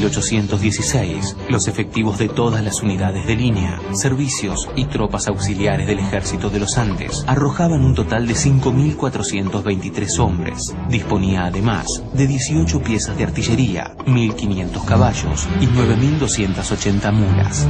1816, los efectivos de todas las unidades de línea, servicios y tropas auxiliares del Ejército de los Andes arrojaban un total de 5.423 hombres. Disponía además de 18 piezas de artillería, 1.500 caballos y 9.280 mulas.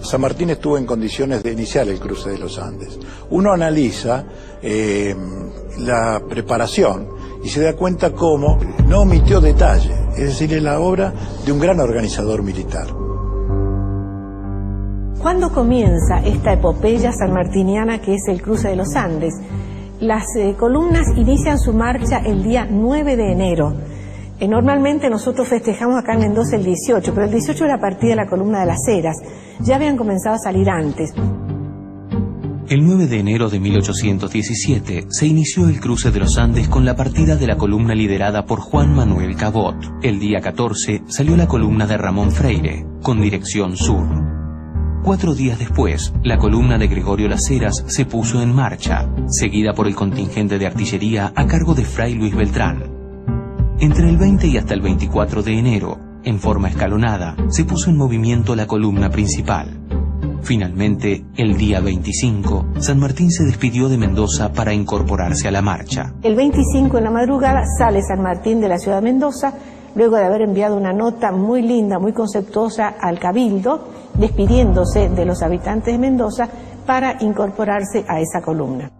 San Martín estuvo en condiciones de iniciar el cruce de los Andes. Uno analiza la preparación y se da cuenta cómo no omitió detalle, es decir, es la obra de un gran organizador militar. ¿Cuándo comienza esta epopeya sanmartiniana que es el cruce de los Andes? Las columnas inician su marcha el día 9 de enero. Normalmente nosotros festejamos acá en Mendoza el 18, pero el 18 era partida de la columna de las Heras. Ya habían comenzado a salir antes. El 9 de enero de 1817 se inició el cruce de los Andes con la partida de la columna liderada por Juan Manuel Cabot. El día 14 salió la columna de Ramón Freire, con dirección sur. 4 días después, la columna de Gregorio Las Heras se puso en marcha, seguida por el contingente de artillería a cargo de Fray Luis Beltrán. Entre el 20 y hasta el 24 de enero, en forma escalonada, se puso en movimiento la columna principal. Finalmente, el día 25, San Martín se despidió de Mendoza para incorporarse a la marcha. El 25 en la madrugada sale San Martín de la ciudad de Mendoza, luego de haber enviado una nota muy linda, muy conceptuosa al Cabildo, despidiéndose de los habitantes de Mendoza para incorporarse a esa columna.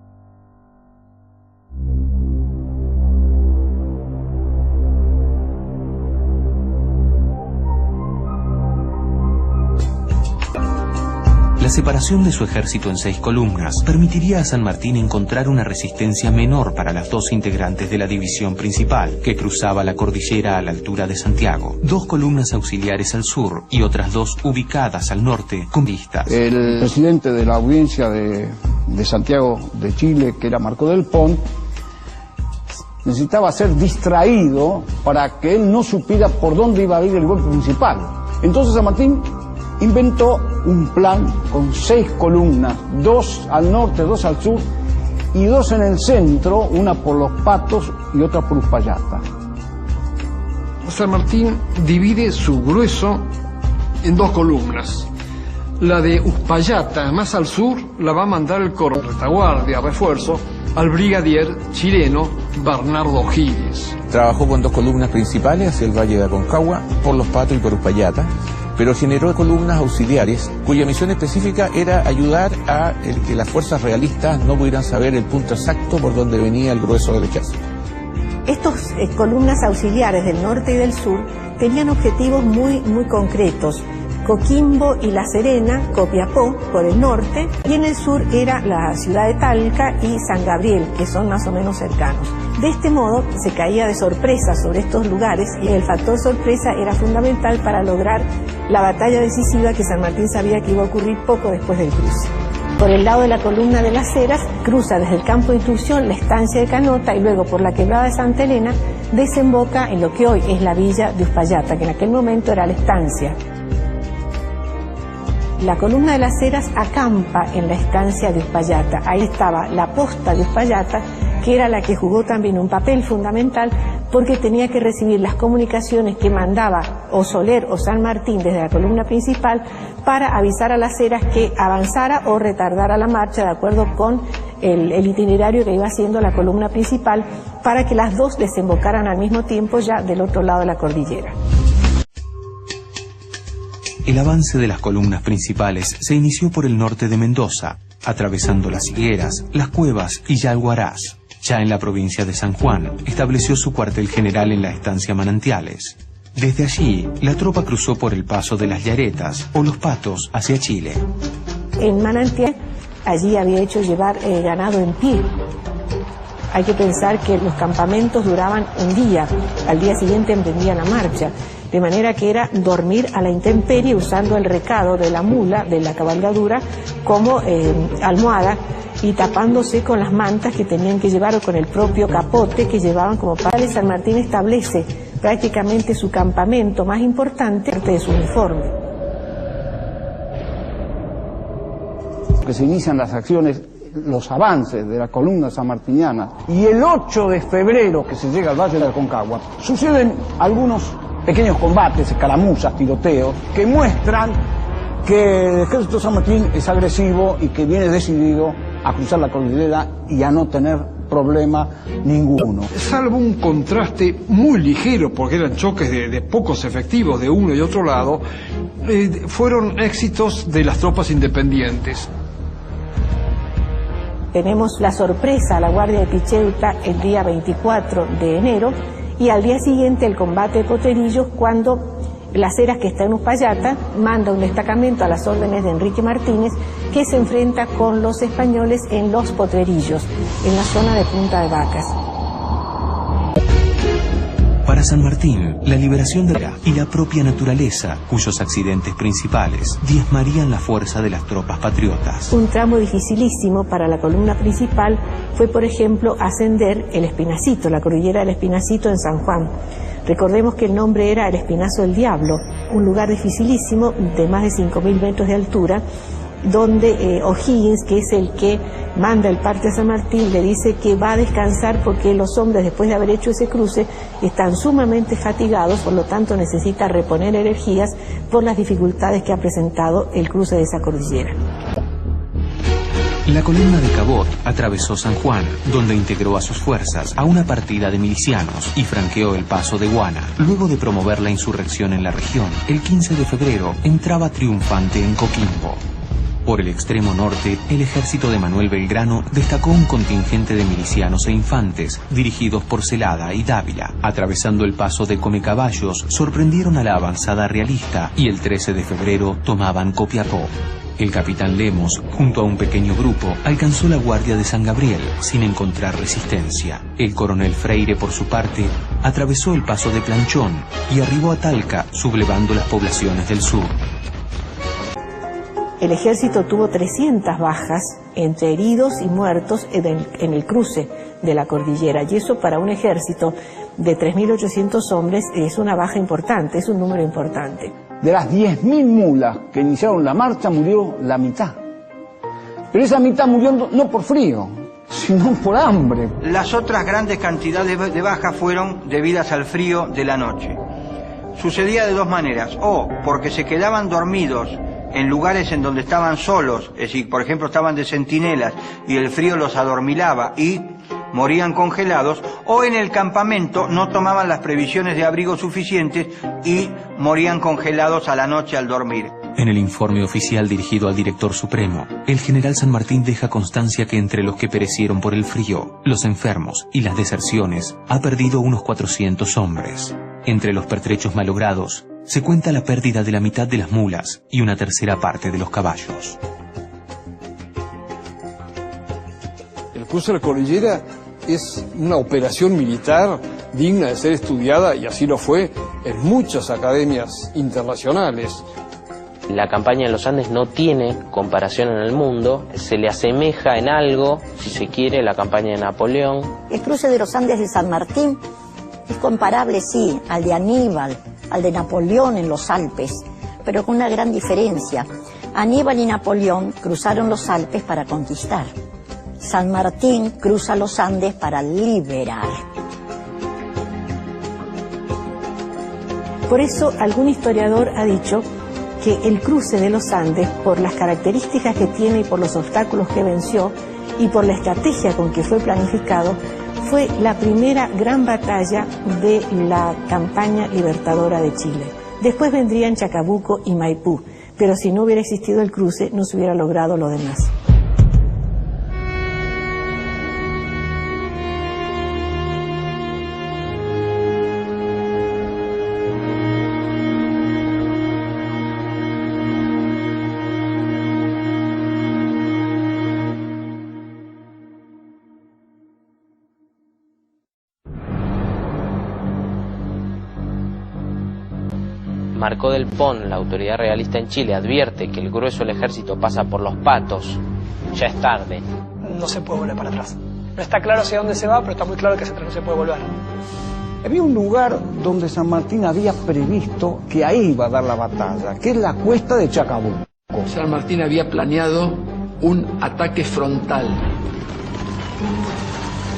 La separación de su ejército en 6 columnas permitiría a San Martín encontrar una resistencia menor para las 2 integrantes de la división principal, que cruzaba la cordillera a la altura de Santiago, 2 columnas auxiliares al sur y otras 2 ubicadas al norte con vistas. El presidente de la audiencia de Santiago de Chile, que era Marco del Pont, necesitaba ser distraído para que él no supiera por dónde iba a ir el golpe principal. Entonces San Martín inventó un plan con 6 columnas, 2 al norte, 2 al sur y 2 en el centro, una por Los Patos y otra por Uspallata. San Martín divide su grueso en 2 columnas. La de Uspallata, más al sur, la va a mandar el coronel retaguardia, refuerzo, al brigadier chileno Bernardo Giles. Trabajó con 2 columnas principales hacia el Valle de Aconcagua, por Los Patos y por Uspallata, pero generó columnas auxiliares cuya misión específica era ayudar a que las fuerzas realistas no pudieran saber el punto exacto por donde venía el grueso del ejército. Estas columnas auxiliares del norte y del sur tenían objetivos muy concretos. Coquimbo y La Serena, Copiapó por el norte, y en el sur era la ciudad de Talca y San Gabriel, que son más o menos cercanos. De este modo se caía de sorpresa sobre estos lugares y el factor sorpresa era fundamental para lograr la batalla decisiva que San Martín sabía que iba a ocurrir poco después del cruce. Por el lado de la columna de Las Heras, cruza desde el campo de instrucción la estancia de Canota y luego por la quebrada de Santa Elena desemboca en lo que hoy es la villa de Uspallata, que en aquel momento era la estancia. La columna de Las Heras acampa en la estancia de Uspallata. Ahí estaba la posta de Uspallata, que era la que jugó también un papel fundamental porque tenía que recibir las comunicaciones que mandaba o Soler o San Martín desde la columna principal para avisar a Las Heras que avanzara o retardara la marcha de acuerdo con el itinerario que iba haciendo la columna principal para que las 2 desembocaran al mismo tiempo ya del otro lado de la cordillera. El avance de las columnas principales se inició por el norte de Mendoza, atravesando Las Higueras, Las Cuevas y Yalguarás. Ya en la provincia de San Juan, estableció su cuartel general en la estancia Manantiales. Desde allí, la tropa cruzó por el paso de Las Yaretas o Los Patos hacia Chile. En Manantiales, allí había hecho llevar ganado en pie. Hay que pensar que los campamentos duraban un día, al día siguiente emprendían la marcha. De manera que era dormir a la intemperie usando el recado de la mula, de la cabalgadura, como almohada y tapándose con las mantas que tenían que llevar o con el propio capote que llevaban como padre. San Martín establece prácticamente su campamento más importante de su uniforme. Que se inician las acciones los avances de la columna sanmartiniana y el 8 de febrero que se llega al Valle de Aconcagua, suceden algunos pequeños combates, escaramuzas, tiroteos, que muestran que el ejército de San Martín es agresivo y que viene decidido a cruzar la cordillera y a no tener problema ninguno. Salvo un contraste muy ligero, porque eran choques de pocos efectivos de uno y otro lado, fueron éxitos de las tropas independientes. Tenemos la sorpresa a la Guardia de Pichéuta el día 24 de enero y al día siguiente el combate de Potrerillos, cuando Las Heras, que está en Uspallata, manda un destacamento a las órdenes de Enrique Martínez, que se enfrenta con los españoles en Los Potrerillos, en la zona de Punta de Vacas. Para San Martín, la liberación de la y la propia naturaleza, cuyos accidentes principales diezmarían la fuerza de las tropas patriotas. Un tramo dificilísimo para la columna principal fue, por ejemplo, ascender el Espinacito, la cordillera del Espinacito en San Juan. Recordemos que el nombre era el Espinazo del Diablo, un lugar dificilísimo de más de 5.000 metros de altura, donde O'Higgins, que es el que manda el parte a San Martín, le dice que va a descansar porque los hombres, después de haber hecho ese cruce, están sumamente fatigados, por lo tanto necesita reponer energías por las dificultades que ha presentado el cruce de esa cordillera. La columna de Cabot atravesó San Juan, donde integró a sus fuerzas a una partida de milicianos y franqueó el paso de Guana. Luego de promover la insurrección en la región, el 15 de febrero entraba triunfante en Coquimbo. Por el extremo norte, el ejército de Manuel Belgrano destacó un contingente de milicianos e infantes, dirigidos por Celada y Dávila. Atravesando el paso de Comecaballos, sorprendieron a la avanzada realista y el 13 de febrero tomaban Copiapó. El capitán Lemos, junto a un pequeño grupo, alcanzó la guardia de San Gabriel, sin encontrar resistencia. El coronel Freire, por su parte, atravesó el paso de Planchón y arribó a Talca, sublevando las poblaciones del sur. El ejército tuvo 300 bajas, entre heridos y muertos, en el cruce de la cordillera, y eso para un ejército de 3.800 hombres es una baja importante, es un número importante. De las 10.000 mulas que iniciaron la marcha, murió la mitad. Pero esa mitad murió no por frío, sino por hambre. Las otras grandes cantidades de bajas fueron debidas al frío de la noche. Sucedía de dos maneras: o porque se quedaban dormidos en lugares en donde estaban solos, es decir, por ejemplo, estaban de centinelas y el frío los adormilaba y morían congelados, o en el campamento no tomaban las previsiones de abrigo suficientes y morían congelados a la noche al dormir. En el informe oficial dirigido al director supremo, el general San Martín deja constancia que entre los que perecieron por el frío, los enfermos y las deserciones, ha perdido unos 400 hombres. Entre los pertrechos malogrados, se cuenta la pérdida de la mitad de las mulas y una tercera parte de los caballos. El cruce de la cordillera es una operación militar digna de ser estudiada, y así lo fue en muchas academias internacionales. La campaña de los Andes no tiene comparación en el mundo, se le asemeja en algo, si se quiere, la campaña de Napoleón. El cruce de los Andes de San Martín es comparable, sí, al de Aníbal, al de Napoleón en los Alpes, pero con una gran diferencia. Aníbal y Napoleón cruzaron los Alpes para conquistar. San Martín cruza los Andes para liberar. Por eso algún historiador ha dicho que el cruce de los Andes, por las características que tiene y por los obstáculos que venció y por la estrategia con que fue planificado, fue la primera gran batalla de la campaña libertadora de Chile. Después vendrían Chacabuco y Maipú, pero si no hubiera existido el cruce no se hubiera logrado lo demás. Marcó del Pon, la autoridad realista en Chile, advierte que el grueso del ejército pasa por Los Patos. Ya es tarde. No se puede volver para atrás. No está claro hacia dónde se va, pero está muy claro que no se puede volver. Había un lugar donde San Martín había previsto que ahí iba a dar la batalla, que es la cuesta de Chacabuco. San Martín había planeado un ataque frontal.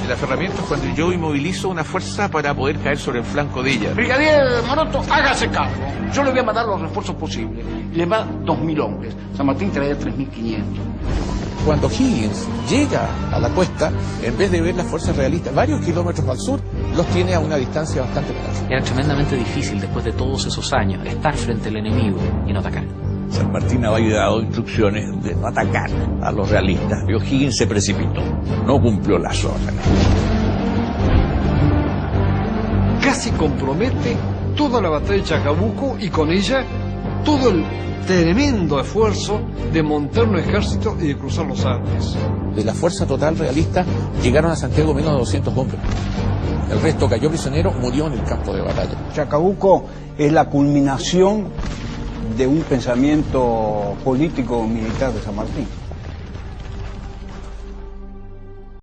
El aferramiento es cuando yo inmovilizo una fuerza para poder caer sobre el flanco de ella. Brigadier Maroto, hágase cargo. Yo le voy a mandar los refuerzos posibles. Le va 2.000 hombres. San Martín trae 3.500. Cuando Higgins llega a la costa, en vez de ver las fuerzas realistas varios kilómetros al sur, los tiene a una distancia bastante menor. Era tremendamente difícil, después de todos esos años, estar frente al enemigo y no atacar. San Martín había dado instrucciones de no atacar a los realistas, pero Higgins se precipitó, no cumplió las órdenes. Casi compromete toda la batalla de Chacabuco y con ella todo el tremendo esfuerzo de montar un ejército y de cruzar los Andes. De la fuerza total realista llegaron a Santiago menos de 200 hombres. El resto cayó prisionero, murió en el campo de batalla. Chacabuco es la culminación de un pensamiento político militar de San Martín.